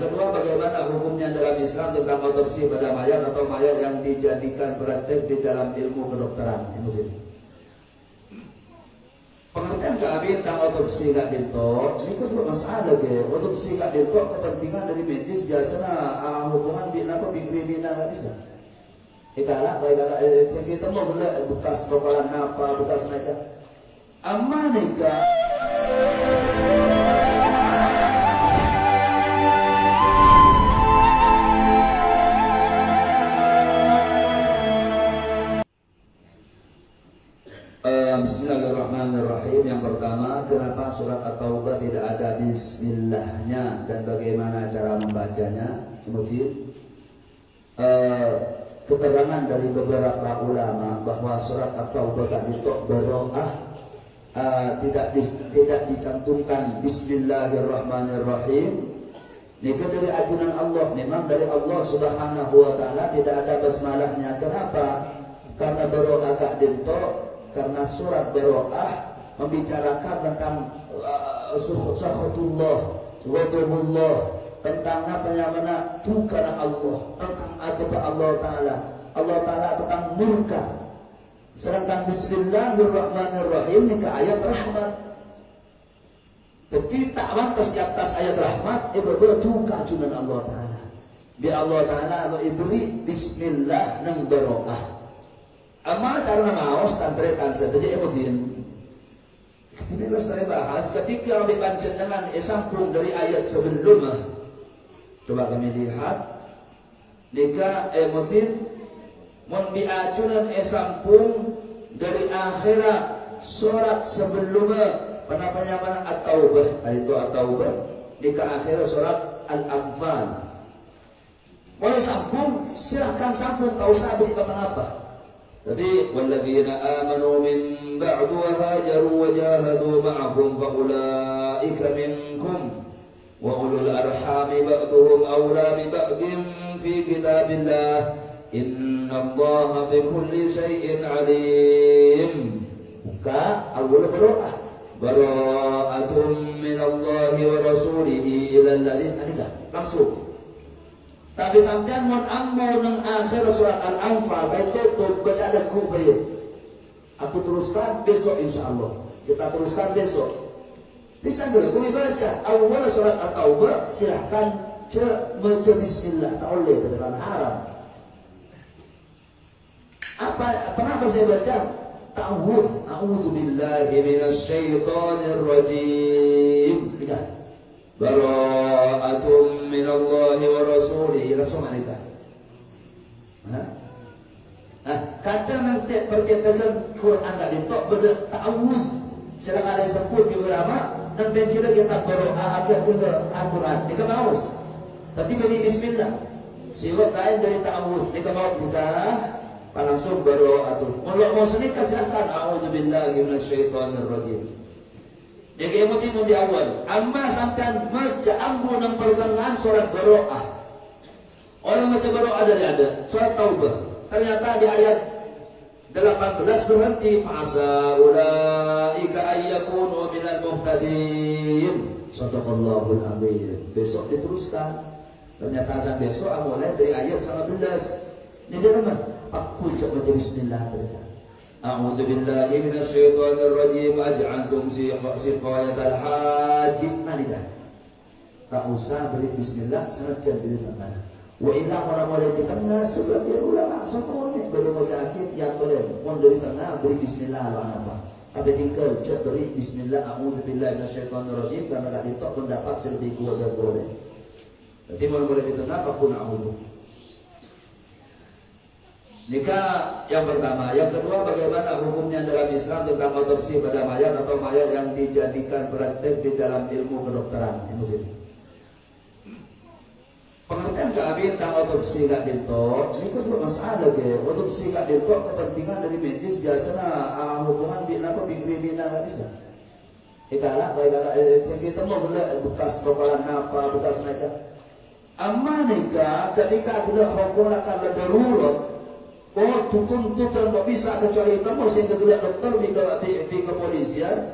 Yang kedua, bagaimana hukumnya dalam Islam tentang otopsi pada mayat atau mayat yang dijadikan praktek di dalam ilmu kedokteran. Pengertian kami tentang otopsi kak dinto, ini kedua masalah ke. Otopsi kak dinto kepentingan dari medis biasanya hubungan bila apa kriminal nggak bisa. Ikala, baik kita mau bela bekas bakalan apa, bekas mereka. Amma nikah. Bismillahirrahmanirrahim. Yang pertama, kenapa surat At-Taubah tidak ada bismillahnya dan bagaimana cara membacanya? Kemudian keterangan dari beberapa ulama bahwa surat At-Taubah untuk beroah tidak dicantumkan bismillahirrahmanirrahim. Ini dari ajunan Allah, memang dari Allah Subhanahu wa taala tidak ada basmalahnya. Kenapa? Karena beroah kak dinto, karena surat beroah membicarakan tentang sakhatullah wadhullah, tentang apa yang mana tukar Allah, tentang adab Allah Ta'ala tentang murka. Sedangkan bismillahirrahmanirrahim ini ke ayat rahmat. Ketika mantas di atas ayat rahmat, betul keajunan Allah Ta'ala. Biar Allah Ta'ala beri bismillah nang beroah. Amma karena maos tantrekan saja emotin. Ketika saya bahas, ketika kami baca dengan sambung dari ayat sebelumnya, coba kami lihat, jika emotin mon biajunan sambung dari akhirat surat sebelumnya, penapanya mana At-Taubah, itu At-Taubah, jika akhirat surat Al-Anfal. Boleh sambung, silahkan sambung, tak usah beri apa-apa. Jadi walladzina amanu min ba'du wa hajaru wa jahadu ma'akum fa ulaika minkum wa ulul arhami ba'duhum awla bi ba'din fi kitabillah innallaha bi kulli syai'in alim. Buka awal berdoa, bara'atun minallahi wa rasulihi ila alladzina, langsung. Tapi sampean mon ammo nang akhir surat Al-Anfal baik tutup baca ada kubay. Aku teruskan besok insyaallah. Kita teruskan besok. Bisa dulu kami baca awal surat At-Taubah, silahkan baca bismillah, tak boleh kedengaran haram. Kenapa saya baca? Ta'awudz, a'udzu billahi minasyaitonir rajim. Lihat. Bara'atun minallahi wa rasulihi, langsung malaikat. Kadang berkaitan Quran tadi itu ta'awudz, silakan ada sebut di ulama dan bila kita berdoa agak juga Al-Quran di kemaus. Tadi beri bismillah. Siwak lain dari ta'awudz di kemaus kita langsung bara'atun. Mau sedekah silakan a'udzubillahi minasyaitonir rajim. Jadi emotimu di awal. Amma sampai baca ambu dan pertengahan surat beroah. Orang baca beroah ada surat Taubah. Ternyata di ayat 18 berhenti fa'asa ulaika ayyakunu minal muhtadin. Sadaqallahul azim. Besok diteruskan. Ternyata saat besok mulai dari ayat 19. Ini dia nama. Aku coba baca bismillah ternyata. A'udzu billahi minasyaitonir rajim aj'altum siqayatal hajj. Malika. Tak usah beri bismillah, sengaja beri tengah. Wa illa orang-orang di tengah sebagian ulama semuanya beri akhir yang kalian mau dari tengah beri bismillah apa. Tapi tinggal cek beri bismillah a'udzu billahi minasyaitonir rajim karena tadi tok pendapat lebih kuat dan boleh. Jadi mulai di tengah aku na'udzu. Nikah yang pertama. Yang kedua, bagaimana hukumnya dalam Islam tentang otopsi pada mayat atau mayat yang dijadikan praktek di dalam ilmu kedokteran. Pengertian kami tentang otopsi kak dinto, ini kedua masalah ke. Otopsi kak dinto kepentingan dari medis biasanya hubungan bila apa kriminal nggak bisa. Ikala, baik kita mau bela bekas bakalan apa, bekas mereka. Amma nikah ketika ada hukum akan darurat. Oh, tuntut tidak bisa kecuali kamu sing kedua dokter di kepolisian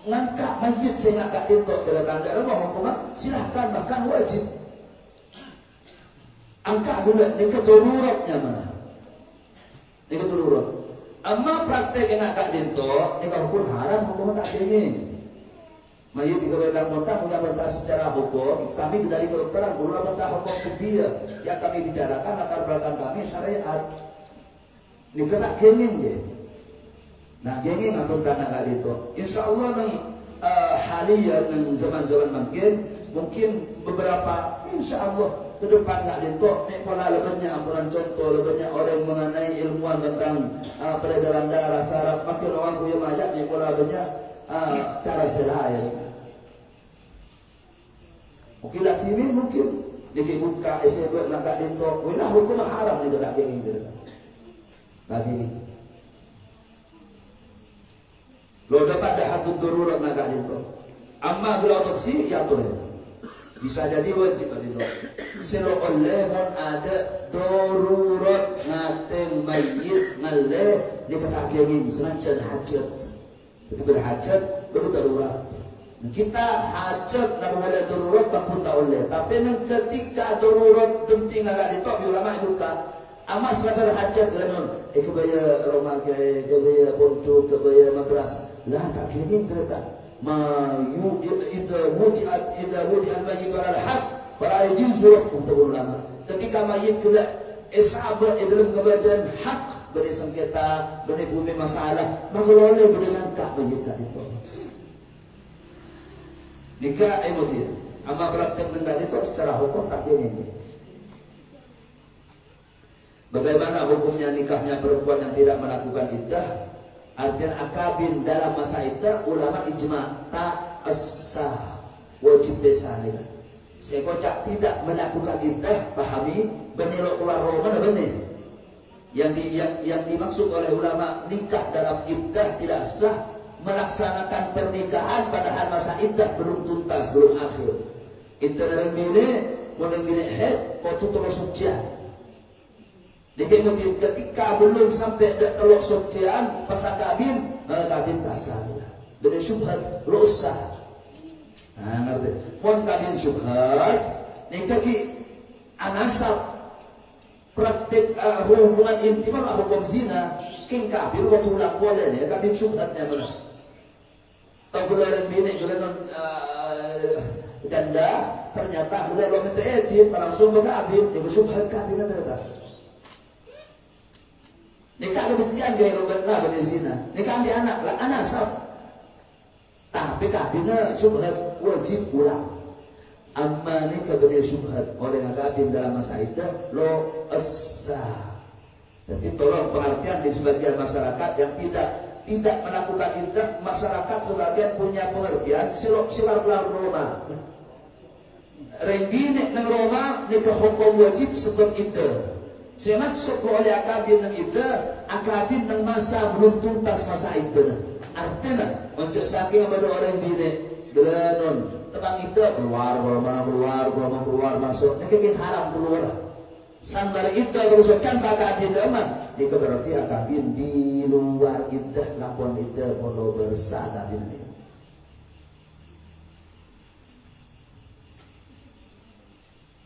ngangkat masjid saya ngangkat dinto tanda tanda mau hukum silahkan bahkan wajib angka dulu ni ketururatnya mana? Ni ketururat. Amma praktek yang agak dinto, ni kalau pun haram hukum tak kenging. Mayit tiga belas kontak punya bantah secara hukum. Kami dari kedokteran guru bantah hukum fikih yang kami bicarakan latar belakang kami syariat. Ni kena kenging je. Nah kenging ampun tanah kali itu. Insyaallah nang halian nang zaman-zaman mungkin beberapa insyaallah ke depan tak dintok ni pola lebihnya ampunan contoh lebihnya orang mengenai ilmuwan tentang peredaran darah saraf makin orang punya banyak ni pola lebihnya cara selain mungkin lah sini mungkin dia buka SMP nak tak dintok wala hukum haram ni tak gini dia lagi ni lo dapat dah hatu darurat nak tak dintok amma kalau otopsi ya turun bisa jadi wajib itu. Selo oleh mon ada darurat ngaten mayit ngalle dikata gini senantiasa hajat. Itu berhajat baru darurat. Kita hajat nak boleh darurat pun tak boleh. Tapi nang ketika darurat penting agak ditok ulama buka. Amas sekadar hajat lamun kebaya Roma kebaya Ponto kebaya Madras. Lah tak gini terdekat. ما إذا وضع الميت على الحق فلا يجوز رفعه ulama. Ketika mayit telah isabah dalam keadaan hak beri sengketa beri bumi masalah maka boleh berdengangkah mayit itu. Nikah emosi. Ama praktek dengan itu secara hukum tak ini. Bagaimana hukumnya nikahnya perempuan yang tidak melakukan iddah? Artinya akabin dalam masa iddah ulama ijma tak sah wajib besalir. Sekocak tidak melakukan iddah pahami benero keluar mana benih. Yang dimaksud oleh ulama nikah dalam iddah tidak sah melaksanakan pernikahan padahal masa iddah belum tuntas belum akhir. Iddah dari bini mulai bini head waktu terus hujan. Jadi ketika belum sampai telok sucian pasal kabin, maka kabin tak sah. Dengan syubhat rusak. Nah, ngerti. Pun kabin syubhat, nikah ki anasab praktik hubungan intim atau hukum zina, king kabin waktu ulang boleh ni kabin syubhatnya mana? Tahu bulan bini bulan ganda ternyata bulan lo minta etin langsung berkabin, dia syubhat kabin ada. Nikah ada bencian gaya Robert lah pada zina. Nikah dia anak lah anak sah. Tapi kabinnya syubhat wajib ulang. Amma nikah pada syubhat orang yang kabin dalam masa iddah lo asah. Jadi tolong pengertian di sebagian masyarakat yang tidak melakukan iddah, masyarakat sebagian punya pengertian silar Roma. Rembine nang Roma nikah hukum wajib sebab iddah. Saya maksud oleh akabin ng iddah, akabin ng masa belum tuntas masa iddah. Artinya, untuk saking pada orang bini, gelanon, tebang iddah keluar, keluar masuk, nekik haram keluar. Sambil iddah kalau secan akabin aman, ini berarti akabin di luar iddah, lapon iddah pono bersah akabin ini.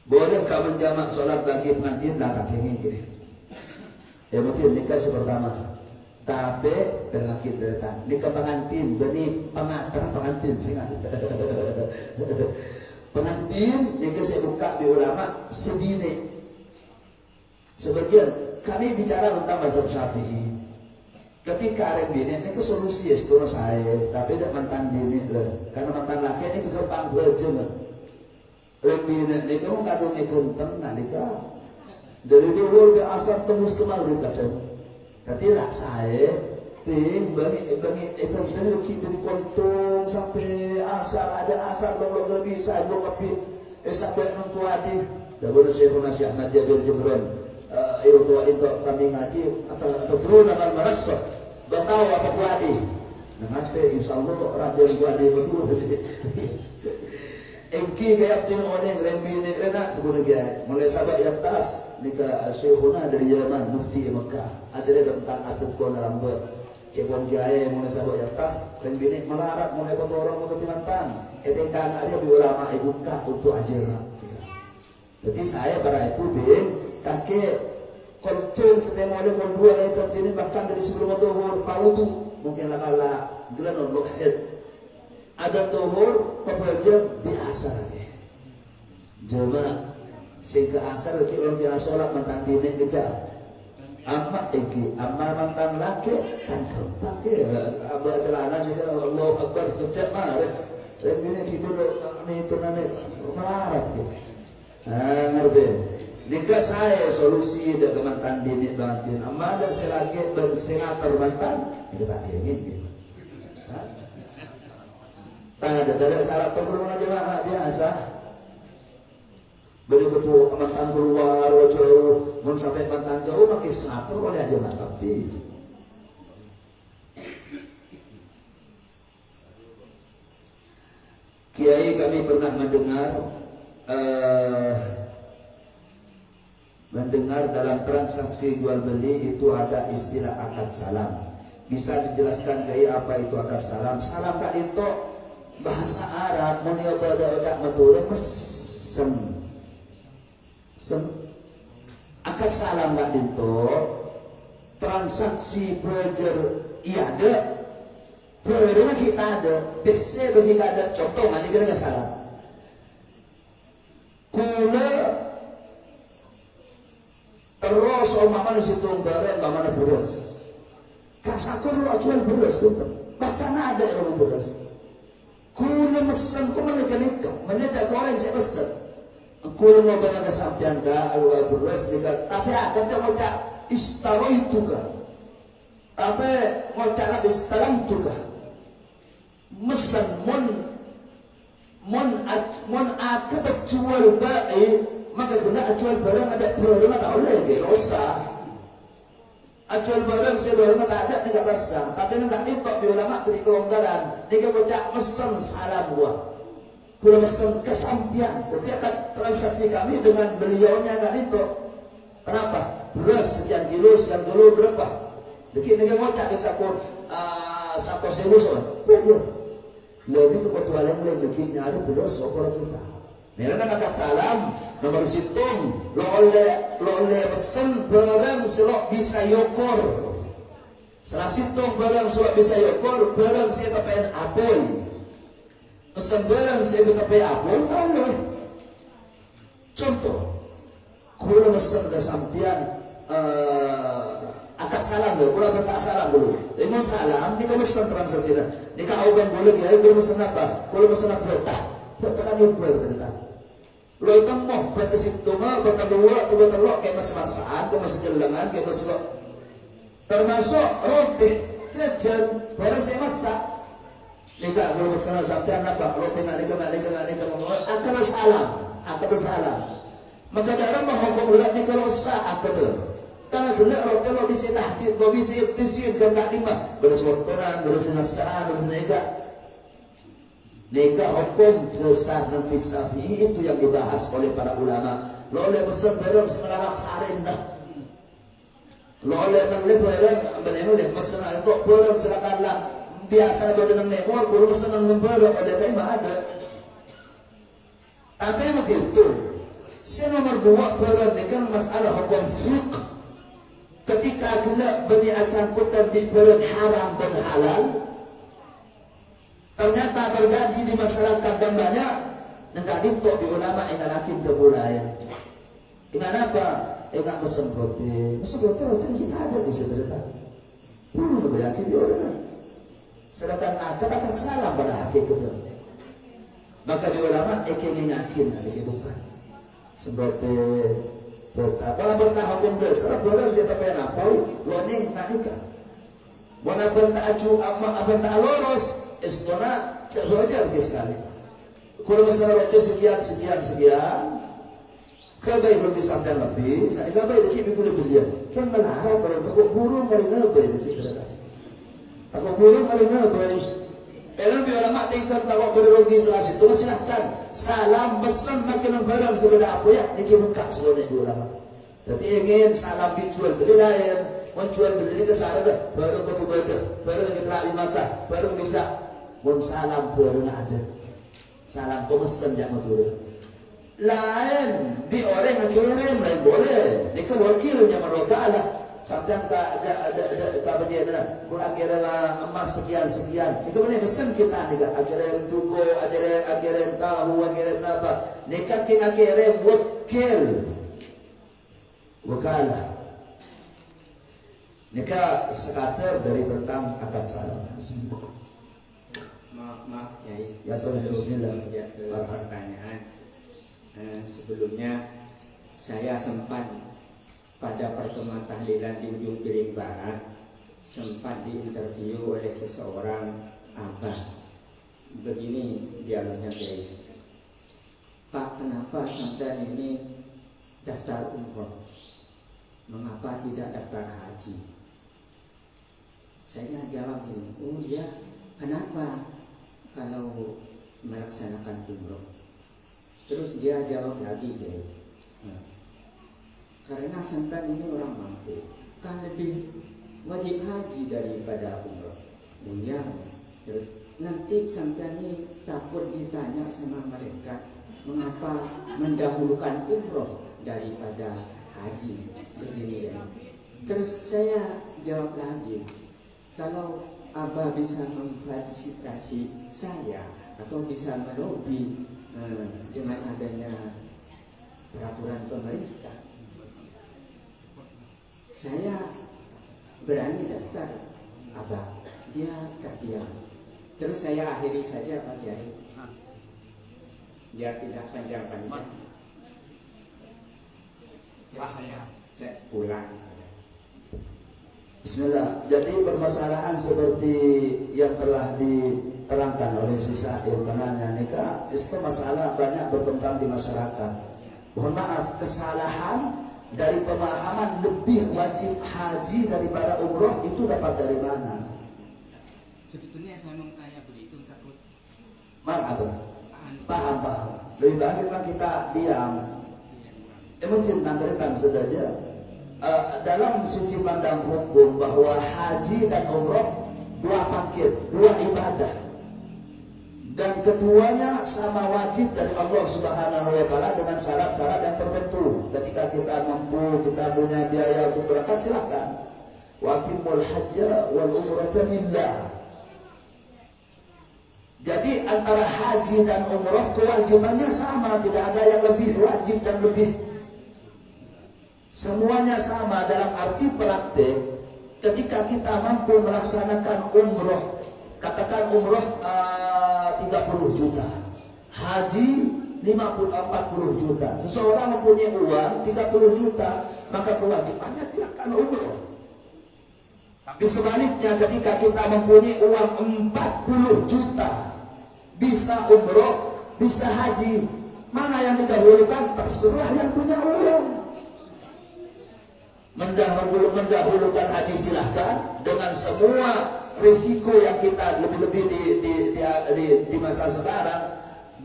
Bolehkah menjamak solat bagi pengantin dah kakinya kiri? Ya mungkin nikah pertama, tapi penyakit datang. Nikah pengantin, beni pengantar pengantin singat. Pengantin nikah saya buka di ulama sebini. Sebagian kami bicara tentang mazhab Syafi'i. Ketika ada bini, ini solusi setelah saya, tapi tidak mantan bini lah. Karena mantan laki ini kekepang berjengan. Lebih ni kamu kadung ikut tengah nikah dari dulu ke asal tembus ke maghrib kadang. Tapi lah saya bagi ikut tengah dari kontung sampai asal ada asal belum lebih saya belum lebih sampai nunggu hati. Dah boleh saya pun nasi Ahmad Jabir Jebron. Itu itu kami ngaji atau terus nama merasa bertahu apa kuadi. Nanti insyaallah raja kuadi betul. Engki gaya tin orang rembini rena kemudian dia mulai sahabat yang tas nikah Syekhuna dari Yaman Mufti Mekah ajaran tentang atut kona lambat cebon jaya mulai sahabat yang tas rembini melarat mulai orang mau ketimantang ketika anak dia ulama ibuka untuk ajaran. Jadi saya para ibu laki koltung setema oleh kol 2 itu ini bahkan dari sebelum zuhur paudu mungkin kala gelan untuk head ada zuhur pekerja biasa lagi jemaah sehingga asar lagi orang jalan sholat mantan bini juga amma mantan laki kan pakai abah celana ni Allah Akbar sekejap mah dan bini kita ni itu nanti melarat ngerti nikah saya solusi dah ke mantan bini bantin amma ada selagi bersenator mantan kita tak ingin tak ada syarat perkeluaran jemaah biasa beli betul mantan keluar jauh mun sampai mantan jauh pakai senator oleh aja lah tapi kiai kami pernah mendengar dalam transaksi jual beli itu ada istilah akad salam. Bisa dijelaskan kiai apa itu akad salam? Salam tak itu bahasa Arab mun ya pada ucap matur mesen. Akad salam tak itu transaksi pelajar iya ada pelajar kita ada PC bagi kita ada contoh mana kira salam kula terus mana situ barang mana beras kasakur lu jual beras tuh bahkan ada yang beras kula mesen kau menikah mana tak kau yang saya pesen kula mau bayar kesampian ka alwa beras nikah tapi akan dia mau tak istaro itu ka tapi mau tak habis talam tu ka mesen mon akad jual baik maka kena jual barang ada problem tak boleh ke rosa jual barang saya barang tak ada ni kata sah tapi nak dipak bi ulama beri kelonggaran ni kalau tak mesen salam buah kula mesen kesampian jadi akan transaksi kami dengan beliaunya kan itu kenapa beras sekian kilo berapa jadi ni mau cak sakut satu sewu soal betul lebih kebetulan yang lebih nyari beras okor kita nilai akad salam nomor situng lo oleh pesen barang selok bisa yokor salah situng barang selok bisa yokor barang saya papain apoy pesen barang saya papain apoy tahu contoh kula pesen kesampian akad salam dulu kula bentak salam dulu dengan salam ini kau pesen transaksi ini kau obat boleh ya kula pesen apa kula pesen apa tak kan yang berkata lo itu mau berarti situ mah berkedua kebetulan kayak mas-masan kayak mas jelangan kayak mas termasuk roti jajan barang saya masak nikah kalau masalah sampai apa roti nggak akan salam maka dalam menghukum bulan ini kalau sah akan karena bulan roti lo bisa tahdid lo bisa tisir kan tak lima bersuatoran bersenasaan bersenega nikah hukum besar dan fiksafi itu yang dibahas oleh para ulama. Lo oleh besar barang sekarang sarin dah. Lo oleh mengelih barang menelih masalah itu barang sekarang biasa dengan nekor kalau pesanan membarang oleh kayak ada. Tapi begitu. Saya nomor 2 barang ini kan masalah hukum fiqh. Ketika kita bersangkutan di barang haram dan halal. Ternyata terjadi di masyarakat dan banyak nggak ditok di ulama ingat akin kebudayaan. Ingat apa? Ingat pesen roti kita ada di sebenarnya. Lebih yakin di orang. Sedangkan akan salah pada hakikat itu. Maka di ulama ingin yakin ada bukan. Seperti kalau berkah hukum dasar boleh saya tapi apa? Loning nak nikah. Mana benda acu apa benda lolos. Istana wajar sekali. Kalau masalah itu sekian, kabai lebih sampai lebih. Saya kabai lagi boleh belian. Kan melarang kalau takut burung kali nabai lagi. Takut burung kali nabai. Kalau bila mak tingkat takut berlogi selasi itu silahkan. Salam pesan makinan barang sebelah apa ya? Niki buka sebenarnya ulama. Jadi ingin salam dijual beli lain. Menjual beli ke sana baru berkumpul, baru kita mata, baru bisa. Pun salam baru ada salam pemesen yang betul lain di orang yang kirim lain boleh ini kan wakilnya merokala sampai ada dia adalah akhirnya emas sekian itu mana pesan kita ni kan akhirnya tuko akhirnya tahu akhirnya apa nikah kita akhirnya wakala nikah sekater dari tentang akad salam. Bismillah. Maaf Kiai, ya Bismillah. Pertanyaan sebelumnya saya sempat pada pertemuan tahlilan di ujung piring barat sempat diinterview oleh seseorang abah. Begini dialognya Kiai. Pak, kenapa sampai ini daftar umroh? Mengapa tidak daftar haji? Saya jawab ini, oh ya, kenapa kalau melaksanakan umroh? Terus dia jawab lagi Kiai. Karena sampai ini orang mampu, kan lebih wajib haji daripada umroh. Ya, terus nanti sampai ini takut ditanya sama mereka, mengapa mendahulukan umroh daripada haji? Begini ya. Terus saya jawab lagi, kalau Abah bisa memfasilitasi saya atau bisa melobi dengan adanya peraturan pemerintah, saya berani daftar. Abah, dia terdiam. Terus saya akhiri saja Pak Kiai, biar tidak panjang-panjang. Saya pulang. Bismillah. Jadi permasalahan seperti yang telah diterangkan oleh si Sa'il penanya nikah itu masalah banyak berkembang di masyarakat. Mohon maaf, kesalahan dari pemahaman lebih wajib haji daripada umroh itu dapat dari mana? Sebetulnya saya mau tanya begitu takut. Maaf, paham. Lebih baik memang kita diam. Mungkin nantikan saja. Dalam sisi pandang hukum bahwa haji dan umroh dua paket, dua ibadah, dan keduanya sama wajib dari Allah Subhanahu wa Ta'ala dengan syarat-syarat yang tertentu. Ketika kita mampu, kita punya biaya untuk berangkat, silakan. Wa aqimul hajja wal umrata lillah. Jadi antara haji dan umroh kewajibannya sama, tidak ada yang lebih wajib dan lebih. Semuanya sama dalam arti praktek. Ketika kita mampu melaksanakan umroh, katakan umroh 30 juta, haji 40 juta. Seseorang mempunyai uang 30 juta, maka kewajibannya silakan umroh. Tapi sebaliknya ketika kita mempunyai uang 40 juta, bisa umroh, bisa haji, mana yang didahulukan? Terserah yang punya uang. Mendahulukan haji silahkan dengan semua risiko yang kita lebih-lebih di masa sekarang,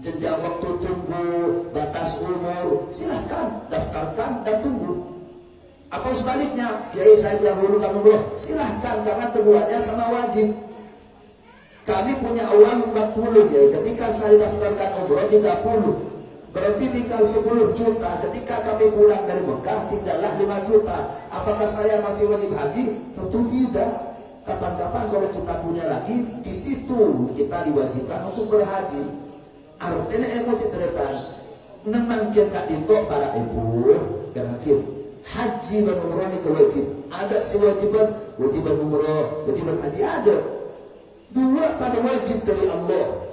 jenjang waktu tunggu, batas umur, silahkan daftarkan dan tunggu. Atau sebaliknya, Kiai saya dahulukan umroh, silahkan karena keduanya sama wajib. Kami punya uang 40 ya, ketika saya daftarkan umroh 30. Berarti tinggal 10 juta. Ketika kami pulang dari Mekah tinggallah 5 juta. Apakah saya masih wajib haji? Tentu tidak. Kapan-kapan kalau kita punya lagi, di situ kita diwajibkan untuk berhaji. Artinya emosi terdepan. Memang kita itu para ibu dan hakim. Haji dan umrah ini kewajib. Ada sewajiban, wajiban umrah, wajiban haji ada. Dua pada wajib dari Allah.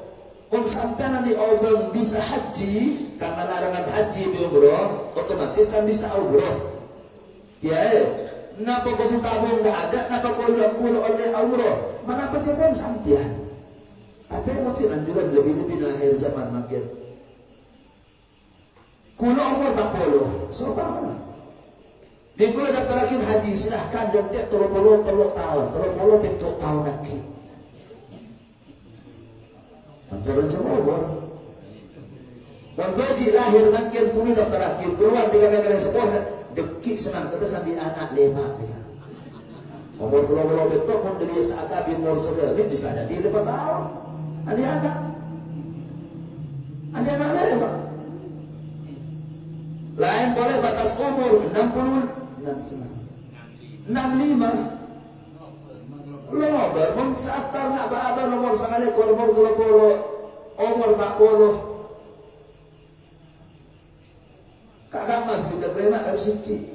Sampai nanti orang bisa haji karena larangan haji di umroh, otomatis kan bisa umroh. Ya, kenapa kau tabung nggak ada? Kenapa kau pulau oleh umroh? Mana pejabat sampian? Tapi mungkin juga lebih-lebih di akhir zaman makin. Kulo umur 40, so mana? Di kulo daftar lagi haji silahkan jemput 30 tahun, 30 bentuk tahun lagi. Antara cemobor dan gaji lahir makin puluh daftar akhir keluar 3 negara sekolah dekik senang ketesan di anak 5 ya. Umur 20 betul pun dari saat abis umur 9 bisa jadi 5 tahun ada anak lain Pak. Lain boleh batas umur 60 65 loba mun satar nak ba nomor sangat ko nomor 20 umur 40 kakak mas kita terima harus sini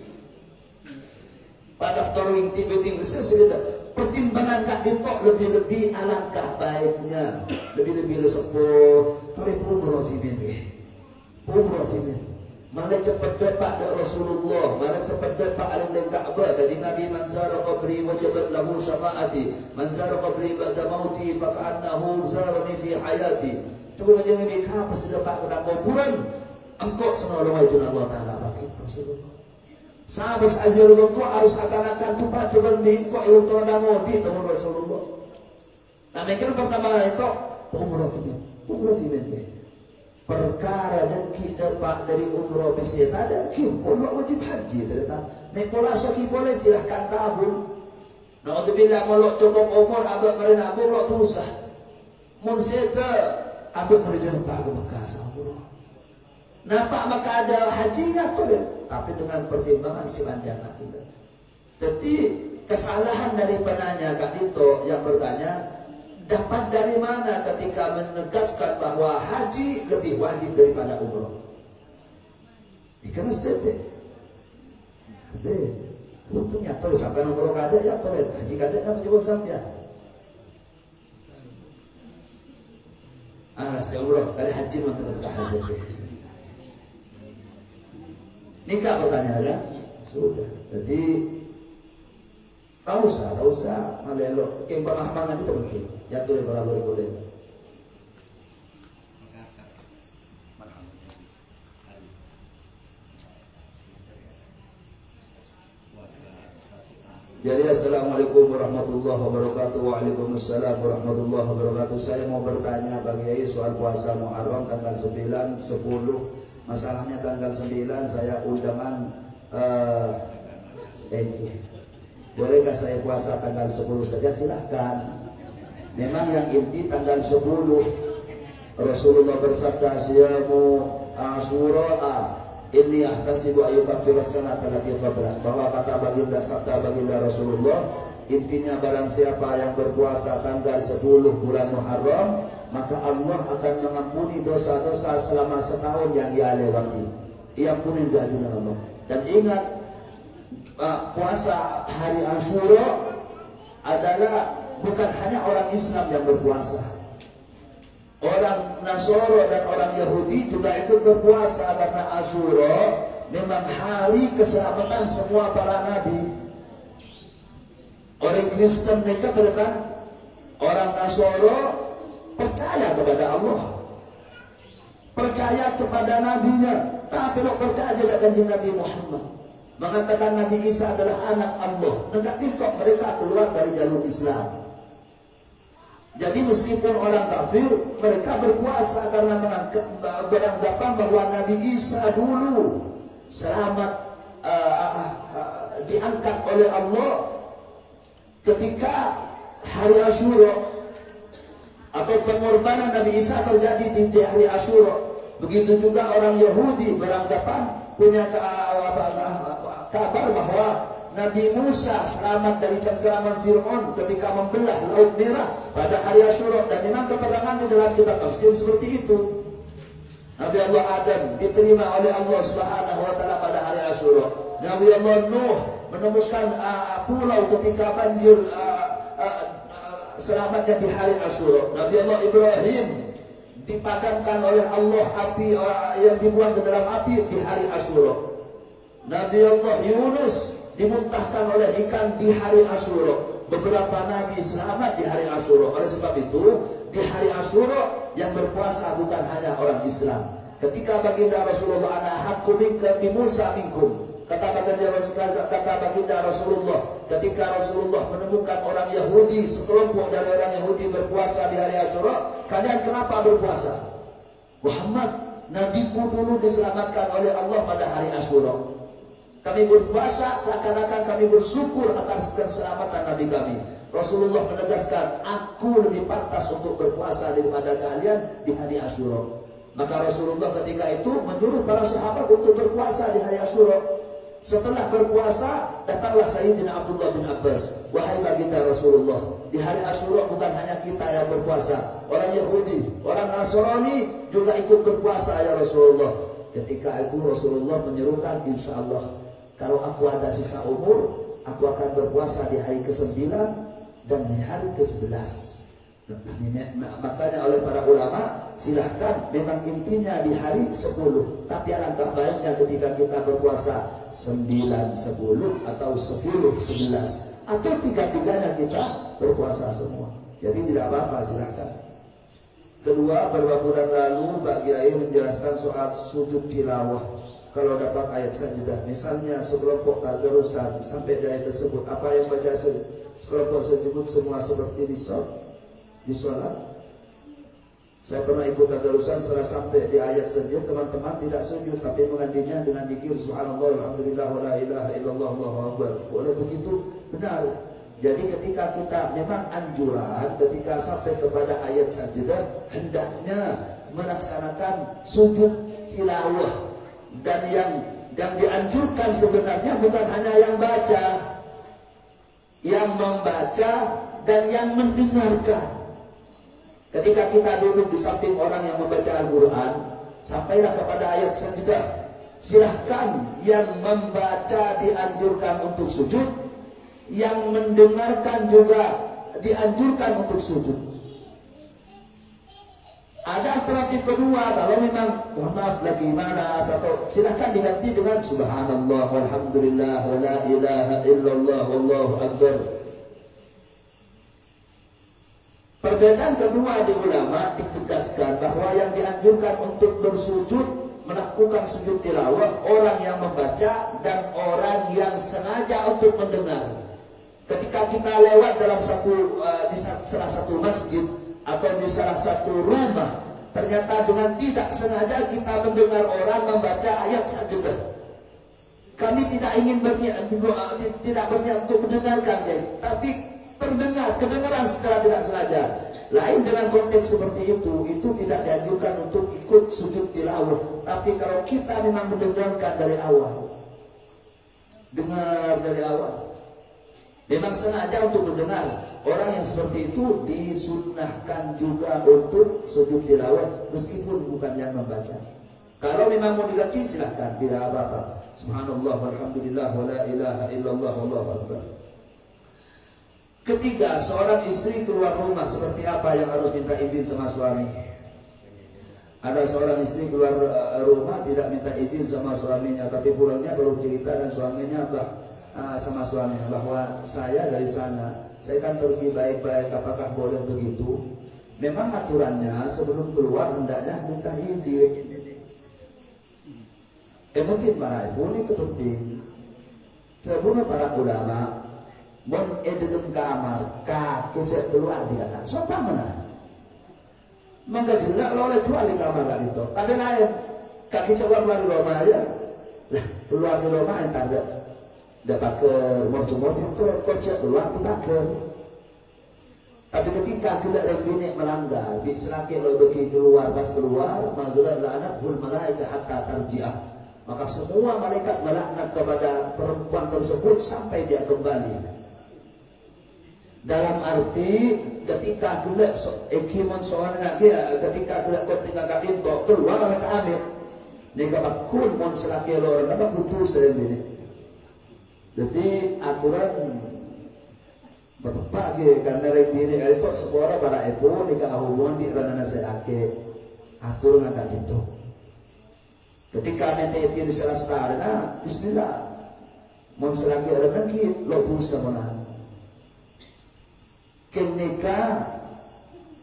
pada following ting bersih pertimbangan kak dintok lebih alangkah baiknya lebih sepuh tarik umroh timin mana cepat dapat dari Rasulullah, mana cepat dapat dari Ka'bah. Dari Nabi man zara qabri wajabat lahu syafaati, man zara qabri ba'da mauti faka'annahu zarani fi hayati. Cuba aja Nabi kapas dapat ke kuburan, engkau senolong itu Allah Taala bagi Rasulullah. Sahabat azirul engkau harus akan tupat berbanding engkau ilmu tolong di teman Rasulullah. Nah, mereka pertama itu umroh timin. Perkara dengki dapat dari umroh bisa ada kim umroh wajib haji ternyata nek pola soki boleh silahkan tabung nah untuk bila molok cukup umur abad marina umroh tu usah mun seta abad marina dapat ke Mekah umroh nampak maka ada hajinya tu tapi dengan pertimbangan sepanjang hati. Jadi kesalahan dari penanya Kak Dito yang bertanya dapat dari mana ketika menegaskan bahwa haji lebih wajib daripada umroh? Ikan sete. Untungnya tahu sampai umroh kada ya toret haji kada nama jauh sampai. Saya umroh kada haji mantan haji. Nikah pertanyaan sudah. Jadi tak usah malelo. Kembahamangan itu penting. Jatuh di bawah boleh. Jadi assalamualaikum warahmatullahi wabarakatuh. Waalaikumsalam warahmatullahi wabarakatuh. Saya mau bertanya Bang Yai soal puasa Muharram tanggal 9, 10. Masalahnya tanggal 9 saya undangan bolehkah saya puasa tanggal 10 saja? Silahkan. Memang yang inti tanggal 10 Rasulullah bersabda siyamu Asyura inni ahtasibu ayyukaffira sanata allati qabla, bahwa kata baginda sabda baginda Rasulullah intinya barang siapa yang berpuasa tanggal 10 bulan Muharram maka Allah akan mengampuni dosa-dosa selama setahun yang ia lewati. Ia ampuni dengan Allah. Dan ingat puasa hari Asyura adalah bukan hanya orang Islam yang berpuasa. Orang Nasoro dan orang Yahudi juga ikut berpuasa karena Asyura memang hari keselamatan semua para nabi. Orang Kristen mereka terdekat, orang Nasoro percaya kepada Allah, percaya kepada nabinya, tapi lo percaya juga kanjeng Nabi Muhammad. Mengatakan Nabi Isa adalah anak Allah. Tetapi kok mereka keluar dari jalur Islam. Jadi meskipun orang kafir, mereka berpuasa karena beranggapan bahwa Nabi Isa dulu selamat diangkat oleh Allah ketika hari Asyura, atau pengorbanan Nabi Isa terjadi di hari Asyura. Begitu juga orang Yahudi beranggapan punya kabar bahwa Nabi Musa selamat dari cengkeraman Fir'aun ketika membelah Laut Merah pada hari Asyura. Dan memang keterangan di dalam kitab tafsir seperti itu. Nabi Allah Adam diterima oleh Allah Subhanahu wa Ta'ala pada hari Asyura. Nabi Allah Nuh menemukan pulau ketika banjir selamatnya di hari Asyura. Nabi Allah Ibrahim dipadamkan oleh Allah api yang dibuang ke dalam api di hari Asyura. Nabi Allah Yunus dimuntahkan oleh ikan di hari Asyura. Beberapa nabi selamat di hari Asyura. Oleh sebab itu di hari Asyura yang berpuasa bukan hanya orang Islam. Ketika baginda Rasulullah ana haqqu minkum bi Musa minkum, kata baginda Rasulullah ketika Rasulullah menemukan orang Yahudi, sekelompok dari orang Yahudi berpuasa di hari Asyura, kalian kenapa berpuasa? Muhammad, nabiku dulu diselamatkan oleh Allah pada hari Asyura. Kami berpuasa seakan-akan kami bersyukur atas keselamatan Nabi kami. Rasulullah menegaskan, aku lebih pantas untuk berpuasa daripada kalian di hari Asyura. Maka Rasulullah ketika itu menyuruh para sahabat untuk berpuasa di hari Asyura. Setelah berpuasa, datanglah Sayyidina Abdullah bin Abbas. Wahai baginda Rasulullah, di hari Asyura bukan hanya kita yang berpuasa, orang Yahudi, orang Nasrani juga ikut berpuasa ya Rasulullah. Ketika itu Rasulullah menyerukan, insya Allah kalau aku ada sisa umur, aku akan berpuasa di hari ke-9 dan di hari ke-11. Nah, makanya oleh para ulama, silahkan memang intinya di hari 10, tapi alangkah baiknya ketika kita berpuasa 9, 10 atau 10, 11 atau tiga-tiganya kita berpuasa semua. Jadi tidak apa-apa, silahkan. Kedua, beberapa bulan lalu Pak Kiai menjelaskan soal sujud tilawah. Kalau dapat ayat sajadah, misalnya sekelompok tadarusan sampai di ayat tersebut, apa yang baca sekelompok sujud semua seperti di sholat. Saya pernah ikut tadarusan, setelah sampai di ayat saja teman-teman tidak sujud tapi menggantinya dengan zikir subhanallah alhamdulillah wa la ilaha illallah Allahu akbar. Boleh begitu? Benar. Jadi ketika kita memang anjuran ketika sampai kepada ayat sajadah hendaknya melaksanakan sujud tilawah, dan yang dianjurkan sebenarnya bukan hanya yang baca, yang membaca dan yang mendengarkan. Ketika kita duduk di samping orang yang membaca Al-Quran, sampailah kepada ayat sajdah, silahkan yang membaca dianjurkan untuk sujud, yang mendengarkan juga dianjurkan untuk sujud. Ada alternatif kedua, kalau memang mohon maaf lagi mana atau silahkan diganti dengan subhanallah walhamdulillah wa la ilaha illallah wallahu akbar. Perbedaan kedua di ulama ditegaskan bahwa yang dianjurkan untuk bersujud, melakukan sujud tilawah, orang yang membaca dan orang yang sengaja untuk mendengar. Ketika kita lewat dalam di salah satu masjid atau di salah satu rumah, ternyata dengan tidak sengaja kita mendengar orang membaca ayat sajadah. Kami tidak ingin tidak berniat untuk mendengarkan, tapi kedengaran secara tidak sengaja. Lain dengan konteks seperti itu tidak dianjurkan untuk ikut sujud tilawah. Tapi kalau kita memang mendengarkan dari awal, dengar dari awal, memang sengaja untuk mendengar, orang yang seperti itu disunnahkan juga untuk sujud tilawah meskipun bukan yang membaca. Kalau memang mau diganti silahkan, tidak apa-apa. Subhanallah walhamdulillah wa la ilaha illallah wallahu akbar. Ketiga, seorang istri keluar rumah seperti apa yang harus minta izin sama suami? Ada seorang istri keluar rumah tidak minta izin sama suaminya, tapi pulangnya baru cerita dan suaminya sama suaminya bahwa saya dari sana, saya kan pergi baik-baik, apakah boleh begitu? Memang aturannya sebelum keluar hendaknya minta izin. Mungkin para ibu ini penting. Sebelum para ulama mon dalam kamar kecek keluar dia nak sopa mana maka jelak oleh keluar di kamar kan itu tapi lain kaki keluar di rumah aja lah keluar di rumah yang tak ada pakai morcung-morcung kocek keluar tu pakai. Tapi ketika kita bini melanggar bisa laki lo bagi keluar pas keluar mazulah la'anat hul malaika hatta tarji'ah, maka semua malaikat melaknat kepada perempuan tersebut sampai dia kembali. Dalam arti ketika kita ekimon soal ketika kita ketika kami keluar kami ambil nega bakun mon selaki lor nama putus ini. Jadi aturan berbagai karena ini itu sekolah para ibu nikah hubungan di ranah seake aturan agak itu. Ketika nanti di salah setara, Bismillah, mon selaki orang lagi lo busa mana. Ketika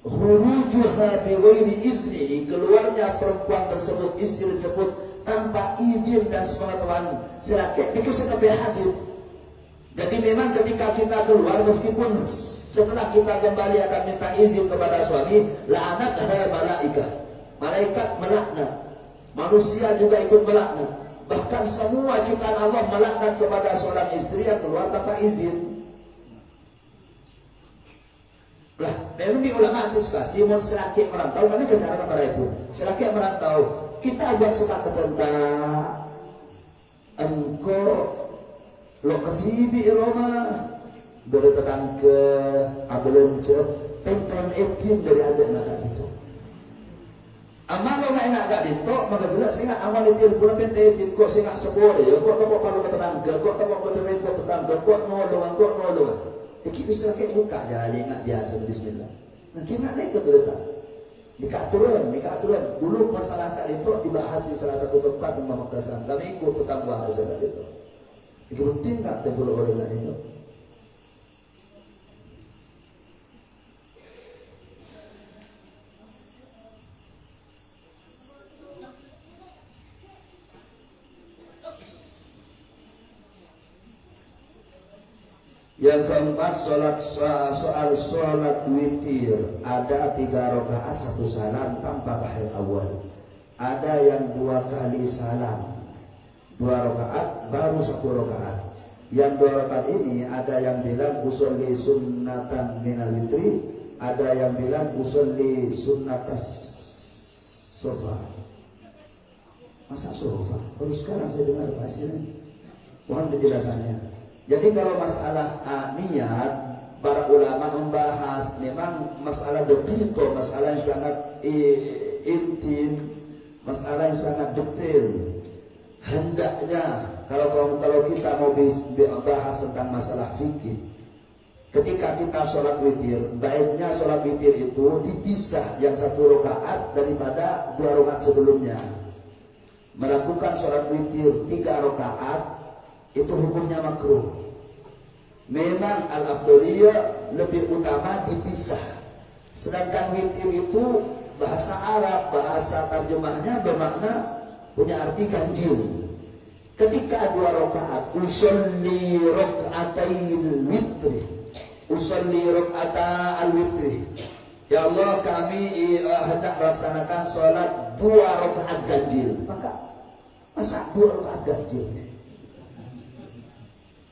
khurujuha bighairi idnihi, keluarnya perempuan tersebut, istri tersebut tanpa izin dan sepengetahuan laki dikasih hadis. Jadi memang ketika kita keluar meskipun setelah kita kembali akan minta izin kepada suami, la'anat malaikat melaknat, manusia juga ikut melaknat. Bahkan semua ciptaan Allah melaknat kepada seorang istri yang keluar tanpa izin. Lah, memang di ulama antisipasi mau selaki merantau, mana bicara kepada ibu. Selaki merantau, kita buat sepakat tentang engkau lo ketibi Roma bertekan ke abelen ce pentan etin dari ada nak itu. Amal lo nggak agak itu maka bila singa amal itu pula pentan etin kok singa seboleh ya kok tak perlu tetangga kok tak perlu terima kok tetangga kok nolong. Iki bisa kayak buka jadi ingat biasa bismillah. Nah kita naik ke belakang. Nikaturan. Dulu masalah kali itu dibahas di salah satu tempat di Pamekasan. Kami ikut tetap bahas kali itu. Itu penting tak terpuluh oleh itu. Yang keempat soal sholat witir ada 3 rakaat 1 salam tanpa tahiyat awal. Ada yang 2 kali salam 2 rakaat baru 1 rakaat. Yang 2 rakaat ini ada yang bilang usolli sunnatan minal witri, ada yang bilang usolli sunnatas sofa. Masa sofa? Baru sekarang saya dengar hasilnya. Mohon penjelasannya. Jadi kalau masalah niat, para ulama membahas memang masalah detail, masalah yang sangat intim, masalah yang sangat detail. Hendaknya kalau kita mau bahas tentang masalah fikih, ketika kita sholat witir, baiknya sholat witir itu dipisah yang 1 rakaat daripada 2 rakaat sebelumnya. Melakukan sholat witir 3 rakaat itu hukumnya makruh. Memang al-afdaliyah lebih utama dipisah. Sedangkan witir itu bahasa Arab, bahasa terjemahnya bermakna punya arti ganjil. Ketika 2 rakaat, usolli raka'atil witri, usolli raka'atal witri. Ya Allah, kami hendak melaksanakan sholat 2 rakaat ganjil. Masa 2 rakaat ganjil?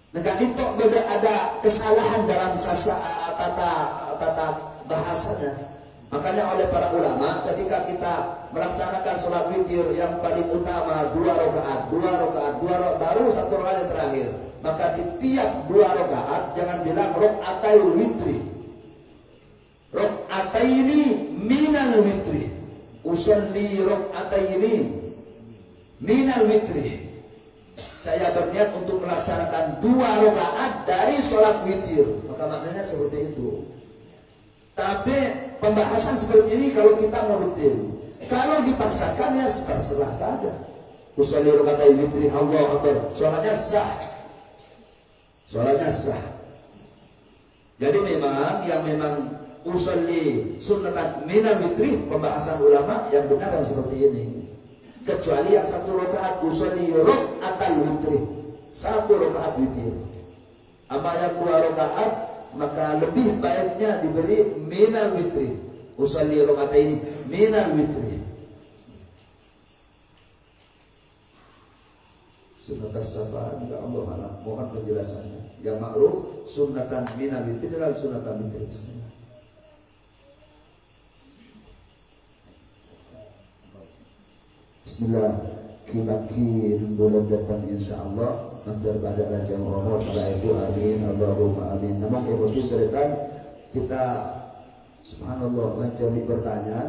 Negara itu ada kesalahan dalam tata bahasanya. Makanya oleh para ulama ketika kita melaksanakan sholat witir yang paling utama 2 rakaat, baru 1 rakaat yang terakhir. Maka di tiap 2 rakaat jangan bilang raka'atul witri. Raka'ataini minal witri. Usolli raka'ataini minal witri. Saya berniat untuk melaksanakan 2 rakaat dari sholat witir. Maka maknanya seperti itu. Tapi pembahasan seperti ini kalau kita mau detail. Kalau dipaksakan ya terserah saja. Usolli raka'atai witri, Allahu Akbar. Sholatnya sah. Jadi memang usolli sunnatan minal witri, pembahasan ulama yang benar yang seperti ini. Kecuali yang 1 rakaat usolli raka'atal witri, 1 rakaat witir. Apa yang 2 rakaat maka lebih baiknya diberi minal witri. Usolli raka'ataini minal witri. Sunnatas syafaat juga Allah malam. Mohon penjelasannya. Yang ma'ruf sunnatan minal witri dan sunnatan witri. Bismillah. Bismillah, kilakin bulan datang insyaallah nanti pada raja Muhammad pada ibu amin Allahumma amin. Namun ibu kita subhanallah lancar bertanya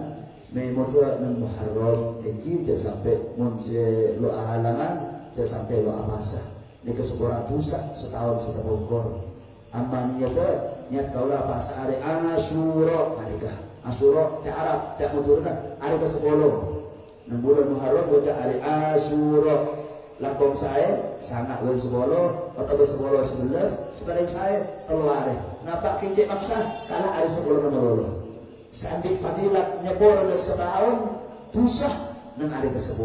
memotra dan Muharram iki jangan sampai munse lo ahalangan jangan sampai lo abasa ini kesebuah dosa setahun setahun kor aman niat kaulah pas hari Asyura Asyura cak Arab cak muturna hari ke-10 bulan Muharram bocah hari Asyura lapong saya sangat bulan 10 atau 10 11 sebagai saya keluar nampak kincik maksa kalah hari 10 kemelolo sandik fadilat nyepor dari setahun tusah nang hari ke-10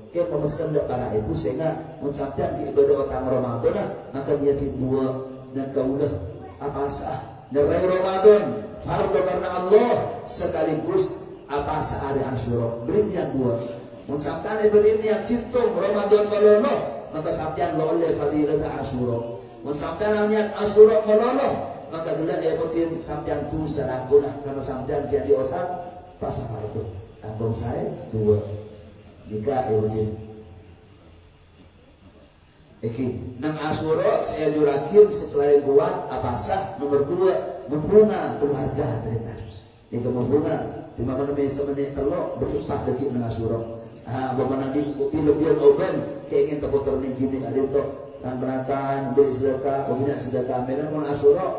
ke pemesan dak para ibu sehingga mun sampean di ibadah utama Ramadan maka dia dua dan kaulah apa sah dari Ramadan fardu karena Allah sekaligus apa sehari Asyura berinya 2 mun sampean beri niat situng Ramadan melono maka sampean lo oleh fadilah Asyura mun sampean niat Asyura melono maka bila dia mungkin sampean tu salah guna karena sampean jadi otak pas itu tanggung saya 2 jika mungkin Iki nang Asyura saya jurakin setelah kuat abasah nomor 2 membunga keluarga mereka. Ika membunga di mana bisa menit telok berlimpah deki nang Asyura. Bamanagi pilih oben keingin terputar ning gini ada itu kan penataan beli sedekah, punya sedekah mereka mau Asyura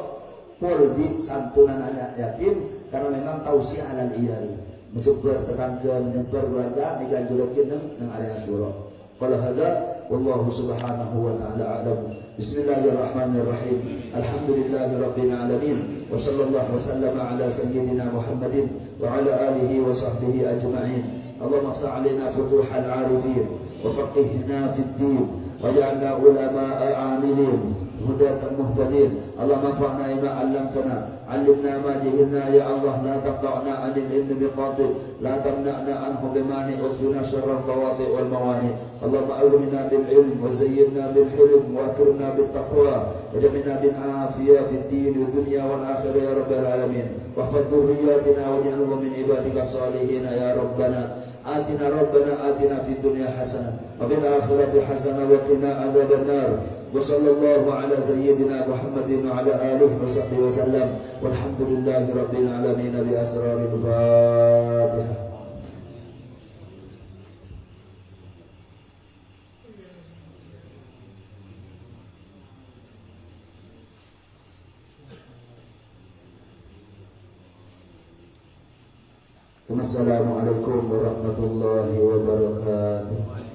full di santunan anak yatim karena memang tausiah alal iyal mencoba tetangga menyebar keluarga nikan jurakin nang area Asyura. Qala hadza wallahu subhanahu wa ta'ala a'lam. Bismillahirrahmanirrahim. Alhamdulillahirabbil alamin wa sallallahu wa sallama ala sayyidina Muhammadin wa ala alihi wa sahbihi ajma'in. Allahumma iftah 'alaina futuhal 'arifin wa faqihna fid din waj'alna ulama'a 'amilin hudatan muhtadin. Allahumma anfa'na bima 'allamtana 'allimna ma jahilna ya Allah la taqta'na 'anil ilmi biqatil la tamna'na 'anhu bimani ughfirna syarra al-qawati wal mawani. Allahumma awlina bil ilm wa zayyinna bil hilm wa akrimna bit taqwa wa jamina bil afiyah fid din wa dunya wal akhirah ya rabbal alamin. Wa hfadh dhurriyyatina waj'alhum min ibadika salihin ya rabbana. آتنا ربنا آتنا في الدنيا حسنة وفي الآخرة حسنة وقنا عذاب النار وصلى الله على سيدنا محمد وعلى آله وصحبه وسلم والحمد لله رب العالمين بأسرار الفاتحة. Assalamualaikum warahmatullahi wabarakatuh.